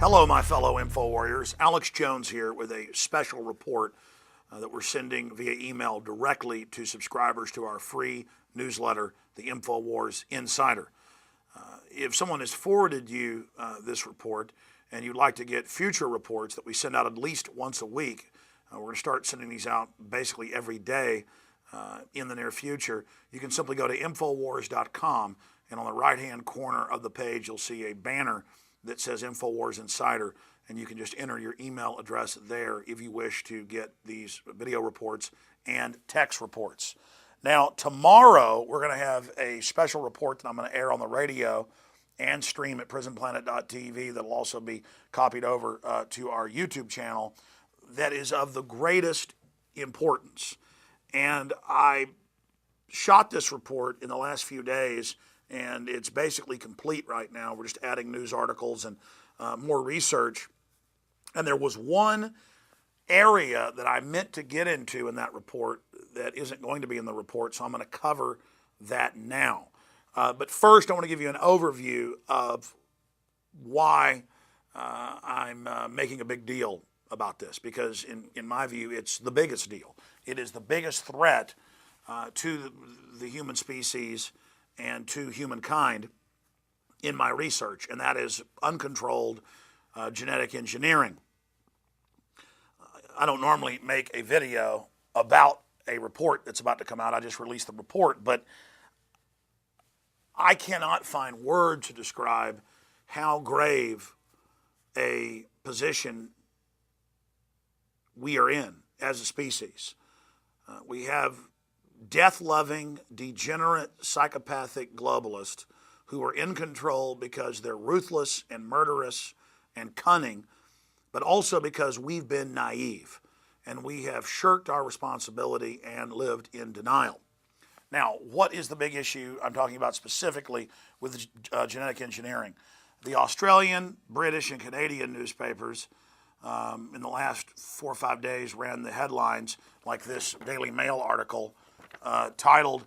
Hello, my fellow Info Warriors. Alex Jones here with a special report that we're sending via email directly to subscribers to our free newsletter, the InfoWars Insider. If someone has forwarded you this report and you'd like to get future reports that we send out at least once a week, we're going to start sending these out basically every day in the near future. You can simply go to Infowars.com, and on the right-hand corner of the page, you'll see a banner that says InfoWars Insider, and you can just enter your email address there if you wish to get these video reports and text reports. Now, tomorrow, we're going to have a special report that I'm going to air on the radio and stream at prisonplanet.tv that will also be copied over to our YouTube channel that is of the greatest importance. And I shot this report in the last few days, and it's basically complete right now. We're just adding news articles and more research. And there was one area that I meant to get into in that report that isn't going to be in the report, so I'm going to cover that now. But first, I want to give you an overview of why I'm making a big deal about this, because in my view, it's the biggest deal. It is the biggest threat to the human species and to humankind in my research, and that is uncontrolled genetic engineering. I don't normally make a video about a report that's about to come out. I just released the report, but I cannot find words to describe how grave a position we are in as a species. We have death-loving, degenerate, psychopathic globalists who are in control because they're ruthless and murderous and cunning, but also because we've been naive and we have shirked our responsibility and lived in denial. Now, what is the big issue I'm talking about specifically with genetic engineering? The Australian, British, and Canadian newspapers in the last 4 or 5 days ran the headlines like this Daily Mail article titled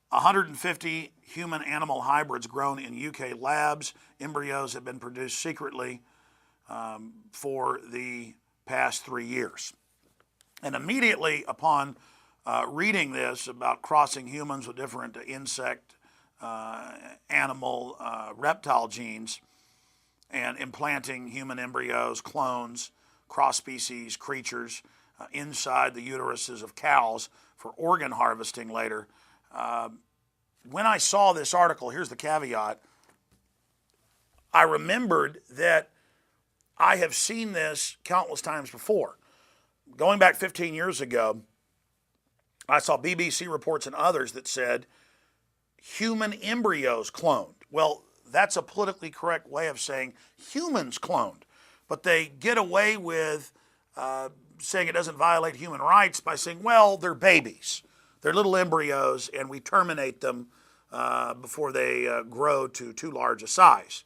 150 human-animal hybrids grown in UK labs. Embryos have been produced secretly for the past 3 years. And immediately upon reading this about crossing humans with different insect, animal, reptile genes and implanting human embryos, clones, cross-species creatures inside the uteruses of cows for organ harvesting later. When I saw this article, here's the caveat, I remembered that I have seen this countless times before. Going back 15 years ago, I saw BBC reports and others that said human embryos cloned. Well, that's a politically correct way of saying humans cloned, but they get away with saying it doesn't violate human rights by saying, well, they're babies. They're little embryos, and we terminate them before they grow to too large a size.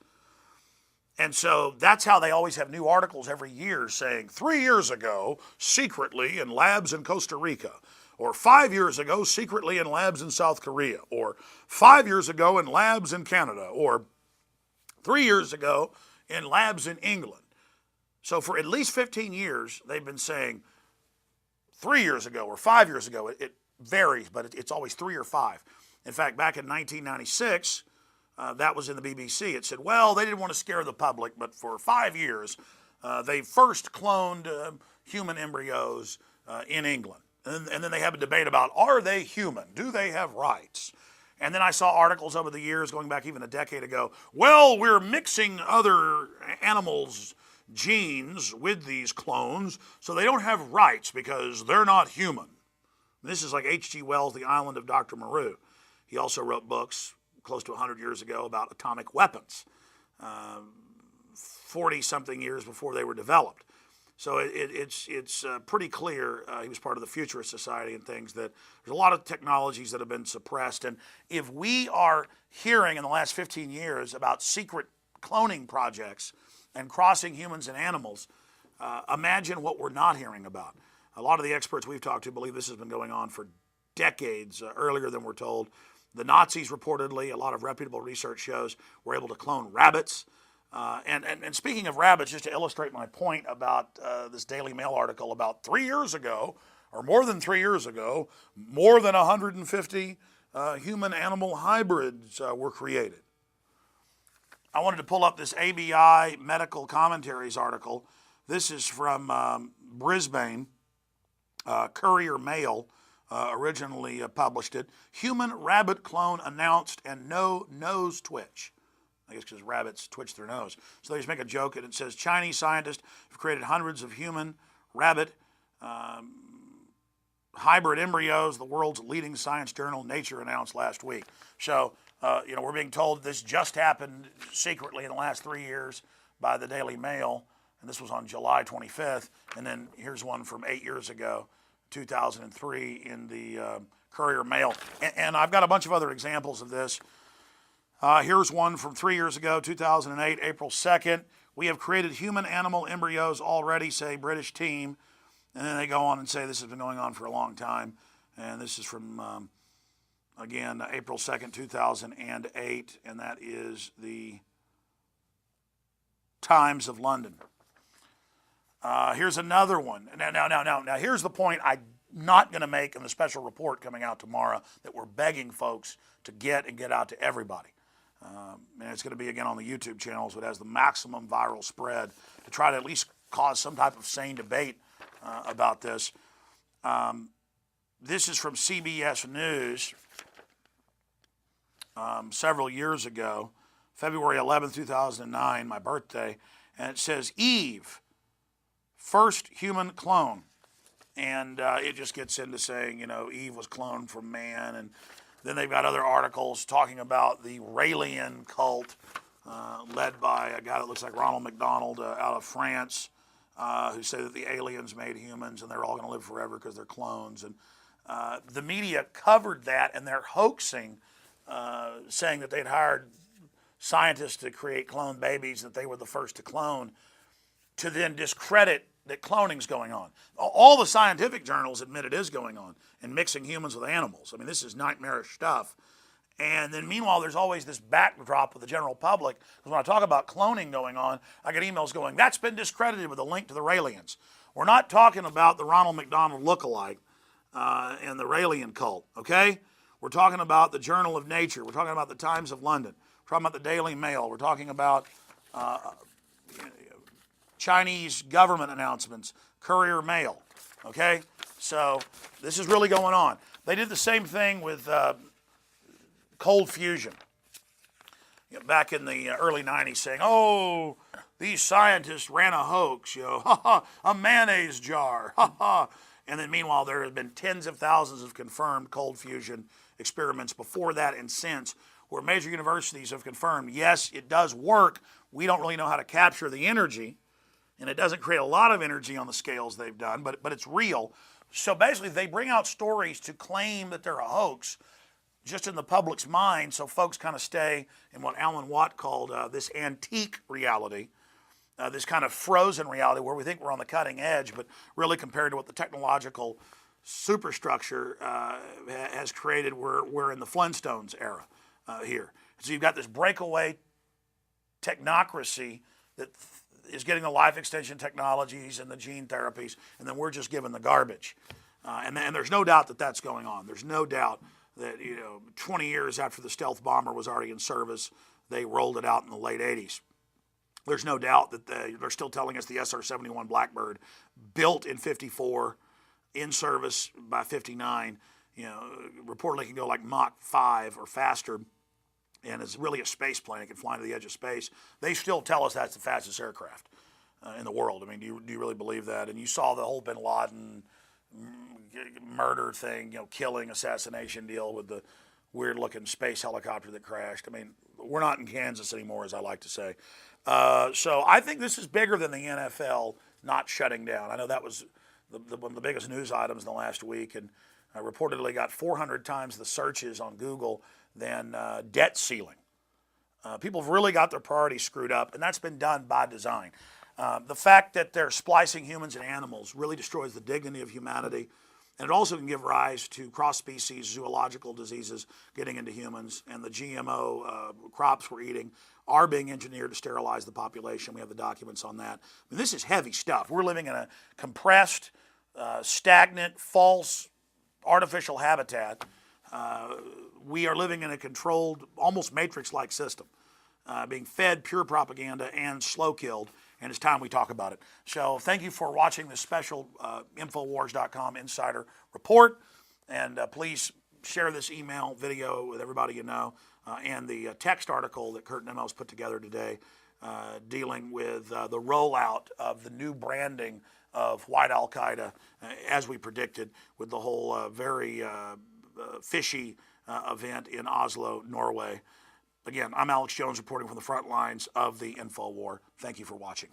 And so that's how they always have new articles every year saying 3 years ago, secretly in labs in Costa Rica, or 5 years ago, secretly in labs in South Korea, or 5 years ago in labs in Canada, or 3 years ago in labs in England. So for at least 15 years, they've been saying 3 years ago or 5 years ago. It varies, but it's always 3 or 5. In fact, back in 1996, that was in the BBC. It said, well, they didn't want to scare the public, but for 5 years, they first cloned human embryos in England. And then they have a debate about, are they human? Do they have rights? And then I saw articles over the years, going back even a decade ago, well, we're mixing other animals' genes with these clones, so they don't have rights because they're not human. This is like H.G. Wells' The Island of Dr. Moreau. He also wrote books close to 100 years ago about atomic weapons, 40-something years before they were developed. So it's pretty clear he was part of the Futurist Society and things, that there's a lot of technologies that have been suppressed. And if we are hearing in the last 15 years about secret cloning projects and crossing humans and animals, imagine what we're not hearing about. A lot of the experts we've talked to believe this has been going on for decades, earlier than we're told. The Nazis reportedly, a lot of reputable research shows, were able to clone rabbits. And speaking of rabbits, just to illustrate my point about this Daily Mail article, about 3 years ago, or more than 3 years ago, more than 150 human-animal hybrids were created. I wanted to pull up this ABI Medical Commentaries article. This is from Brisbane, Courier Mail originally published it. Human rabbit clone announced and no nose twitch. I guess because rabbits twitch their nose. So they just make a joke and it says, Chinese scientists have created hundreds of human rabbit hybrid embryos, the world's leading science journal, Nature, announced last week. So, we're being told this just happened secretly in the last 3 years by the Daily Mail, and this was on July 25th. And then here's one from 8 years ago, 2003, in the Courier Mail. And I've got a bunch of other examples of this. Here's one from 3 years ago, 2008, April 2nd. We have created human-animal embryos already, say British team. And then they go on and say this has been going on for a long time. And this is from, again, April 2nd, 2008. And that is the Times of London. Here's another one. Now, here's the point I'm not going to make in the special report coming out tomorrow that we're begging folks to get and get out to everybody. And it's going to be, again, on the YouTube channel, so it has the maximum viral spread to try to at least cause some type of sane debate about this. This is from CBS News several years ago, February 11th, 2009, my birthday, and it says, Eve, first human clone. And it just gets into saying, Eve was cloned from man. And then they've got other articles talking about the Raelian cult led by a guy that looks like Ronald McDonald out of France, who say that the aliens made humans and they're all going to live forever because they're clones. And the media covered that, and they're hoaxing, saying that they'd hired scientists to create cloned babies, that they were the first to clone, to then discredit that cloning's going on. All the scientific journals admit it is going on, and mixing humans with animals. I mean, this is nightmarish stuff. And then meanwhile, there's always this backdrop with the general public. Because when I talk about cloning going on, I get emails going, that's been discredited with a link to the Raelians. We're not talking about the Ronald McDonald lookalike and the Raelian cult, okay? We're talking about the Journal of Nature. We're talking about the Times of London. We're talking about the Daily Mail. We're talking about Chinese government announcements, Courier Mail, okay? So this is really going on. They did the same thing with cold fusion back in the early 90s, saying, oh, these scientists ran a hoax, a mayonnaise jar, And then meanwhile, there have been tens of thousands of confirmed cold fusion experiments before that and since, where major universities have confirmed, yes, it does work. We don't really know how to capture the energy, and it doesn't create a lot of energy on the scales they've done, but it's real. So basically, they bring out stories to claim that they're a hoax, just in the public's mind, so folks kind of stay in what Alan Watt called this antique reality, this kind of frozen reality where we think we're on the cutting edge, but really compared to what the technological superstructure has created, we're in the Flintstones era here. So you've got this breakaway technocracy that is getting the life extension technologies and the gene therapies, and then we're just given the garbage. And there's no doubt that that's going on. There's no doubt that 20 years after the stealth bomber was already in service, they rolled it out in the late 80s. There's no doubt that they're still telling us the SR-71 Blackbird, built in 54, in service by 59, reportedly can go like Mach 5 or faster, and it's really a space plane. It can fly to the edge of space. They still tell us that's the fastest aircraft in the world. I mean, do you really believe that? And you saw the whole bin Laden murder thing, killing, assassination deal with the weird-looking space helicopter that crashed. I mean, we're not in Kansas anymore, as I like to say. So I think this is bigger than the NFL not shutting down. I know that was one of the biggest news items in the last week, and reportedly got 400 times the searches on Google than debt ceiling. People have really got their priorities screwed up, and that's been done by design. The fact that they're splicing humans and animals really destroys the dignity of humanity, And it also can give rise to cross-species zoological diseases getting into humans, and the GMO crops we're eating are being engineered to sterilize the population. We have the documents on that. I mean, this is heavy stuff. We're living in a compressed, stagnant, false, artificial habitat. We are living in a controlled, almost matrix-like system, being fed pure propaganda and slow-killed, and it's time we talk about it. So thank you for watching this special Infowars.com Insider Report, and please share this email video with everybody you know, and the text article that Kurt Nemos put together today dealing with the rollout of the new branding of white Al-Qaeda, as we predicted, with the whole very fishy event in Oslo, Norway. Again, I'm Alex Jones reporting from the front lines of the Info War. Thank you for watching.